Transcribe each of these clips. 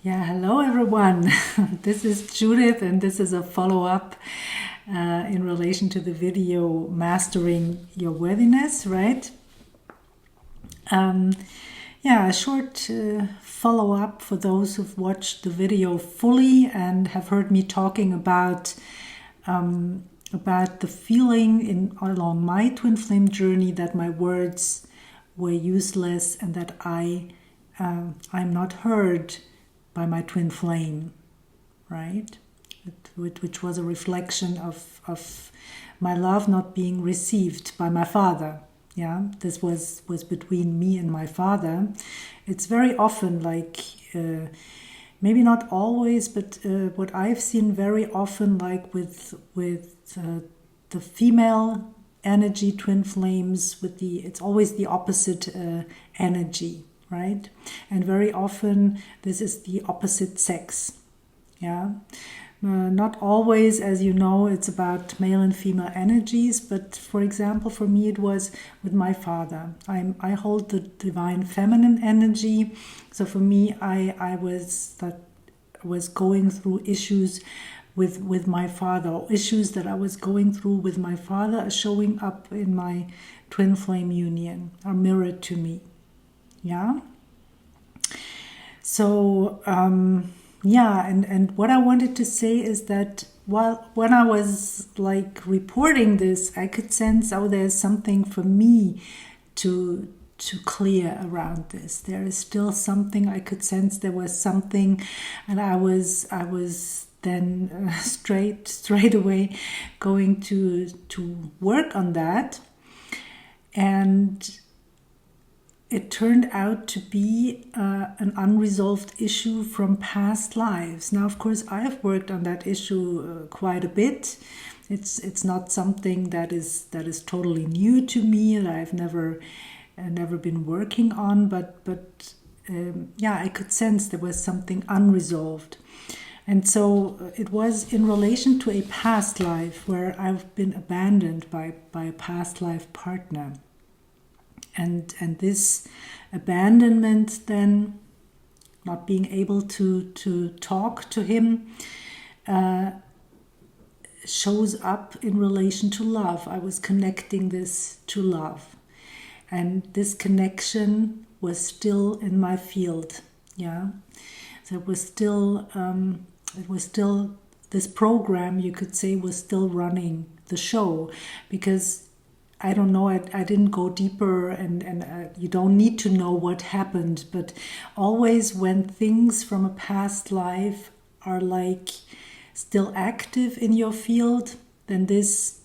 Yeah, hello everyone. This is Judith, and this is a follow up in relation to the video Mastering Your Worthiness, right? Um, yeah, a short follow up for those who've watched the video fully and have heard me talking about the feeling along my twin flame journey that my words were useless and that I'm not heard by my twin flame, right? Which was a reflection of my love not being received by my father. Yeah, this was between me and my father. It's very often maybe not always, but what I've seen very often, like with the female energy twin flames, it's always the opposite energy, right? And very often this is the opposite sex. Yeah. Not always, as you know, it's about male and female energies, but for example, for me it was with my father. I hold the divine feminine energy, so for me, I was going through issues with my father, or issues that I was going through with my father are showing up in my twin flame union, are mirrored to me. Yeah. So and what I wanted to say is that when I was like reporting this, I could sense, there's something for me to clear around this. There is still something I could sense. There was something, and I was then straight away going to work on that, and it turned out to be an unresolved issue from past lives. Now, of course, I have worked on that issue quite a bit. It's not something that is totally new to me, that I've never been working on. But I could sense there was something unresolved, and so it was in relation to a past life where I've been abandoned by a past life partner. And this abandonment, then not being able to talk to him, shows up in relation to love. I was connecting this to love, and this connection was still in my field. Yeah, so it was still this program, you could say, was still running the show, because I don't know, I didn't go deeper, and you don't need to know what happened, but always when things from a past life are like still active in your field, then this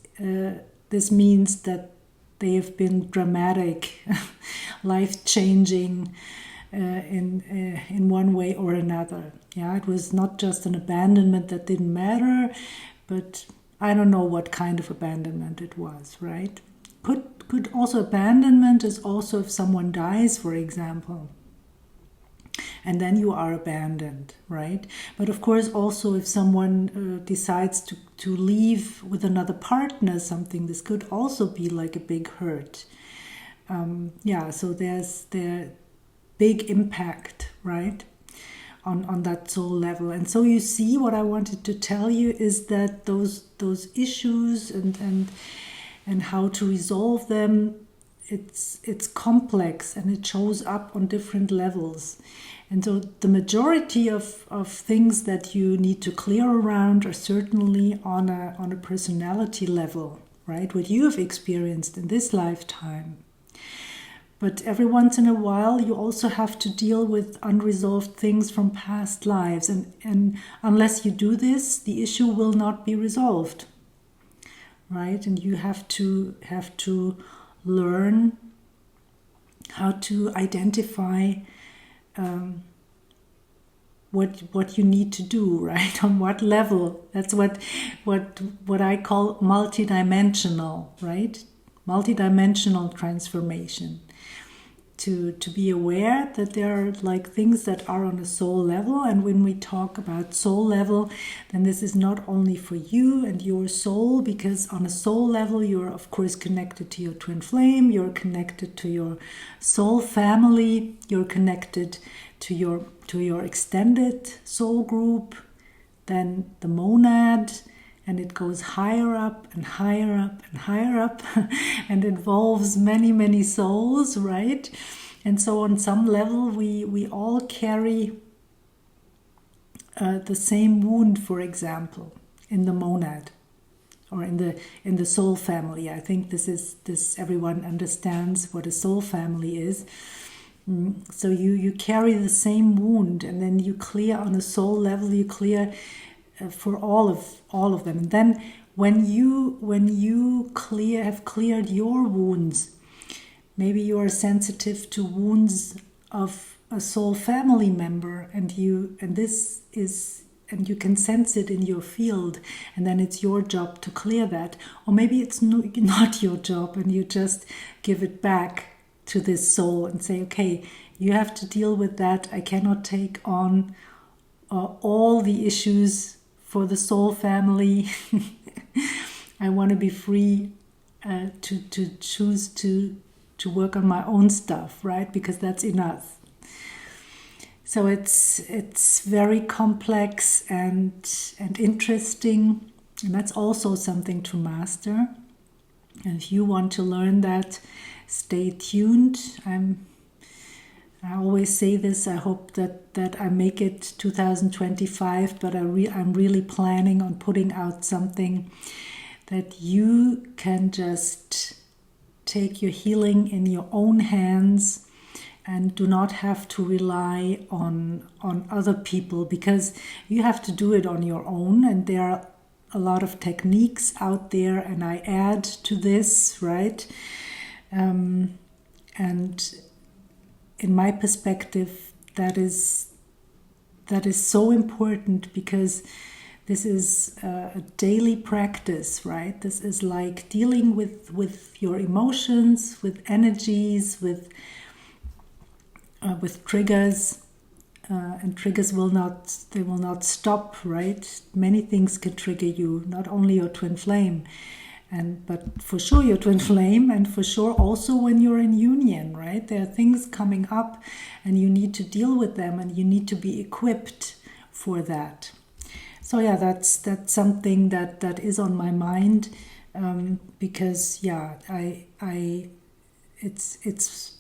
means that they have been dramatic, life-changing in one way or another. Yeah, it was not just an abandonment that didn't matter, but I don't know what kind of abandonment it was, right? Could also, abandonment is also if someone dies, for example, and then you are abandoned, right? But of course also if someone decides to leave with another partner, this could also be like a big hurt. So there's the big impact, right, on that soul level. And so you see, what I wanted to tell you is that those issues and how to resolve them, it's complex, and it shows up on different levels. And so the majority of things that you need to clear around are certainly on a personality level, right? What you have experienced in this lifetime. But every once in a while, you also have to deal with unresolved things from past lives. And unless you do this, the issue will not be resolved. Right? And you have to learn how to identify what you need to do, right? On what level. That's what I call multidimensional, right? Multidimensional transformation. to be aware that there are like things that are on a soul level. And when we talk about soul level, then this is not only for you and your soul, because on a soul level you're of course connected to your twin flame, you're connected to your soul family, you're connected to your extended soul group, then the monad, and it goes higher up and higher up and higher up and involves many, many souls, right? And so on some level, we all carry the same wound, for example, in the monad or in the soul family. I think this everyone understands what a soul family is. So you carry the same wound, and then you clear on a soul level, you clear for all of them. And then when you have cleared your wounds, maybe you are sensitive to wounds of a soul family member, and you can sense it in your field, and then it's your job to clear that. Or maybe it's not your job, and you just give it back to this soul and say, okay, you have to deal with that. I cannot take on all the issues for the soul family. I want to be free to choose to work on my own stuff, right? Because that's enough. So it's very complex and interesting, and that's also something to master. And if you want to learn that, stay tuned. I always say this, I hope that I make it 2025, but I'm really planning on putting out something that you can just take your healing in your own hands and do not have to rely on other people, because you have to do it on your own, and there are a lot of techniques out there, and I add to this, right? And in my perspective, that is so important, because this is a daily practice, right? This is like dealing with your emotions, with energies, with triggers, and triggers will not stop, right? Many things can trigger you, not only your twin flame, but for sure your twin flame, and for sure also when you're in union, right? There are things coming up and you need to deal with them, and you need to be equipped for that. So yeah, that's something that is on my mind, because it's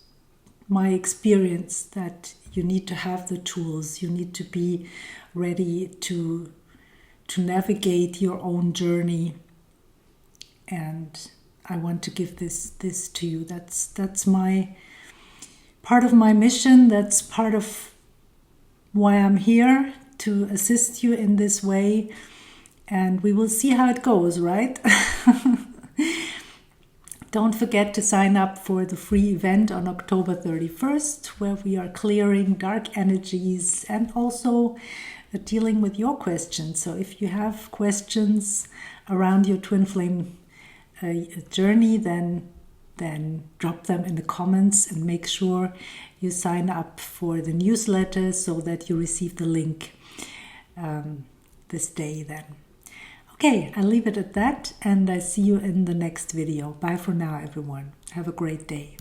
my experience that you need to have the tools, you need to be ready to navigate your own journey. And I want to give this to you. That's my part of my mission. That's part of why I'm here, to assist you in this way. And we will see how it goes, right? Don't forget to sign up for the free event on October 31st, where we are clearing dark energies and also dealing with your questions. So if you have questions around your twin flame journey, then drop them in the comments, and make sure you sign up for the newsletter so that you receive the link this day then. Okay, I'll leave it at that, and I see you in the next video. Bye for now, everyone. Have a great day.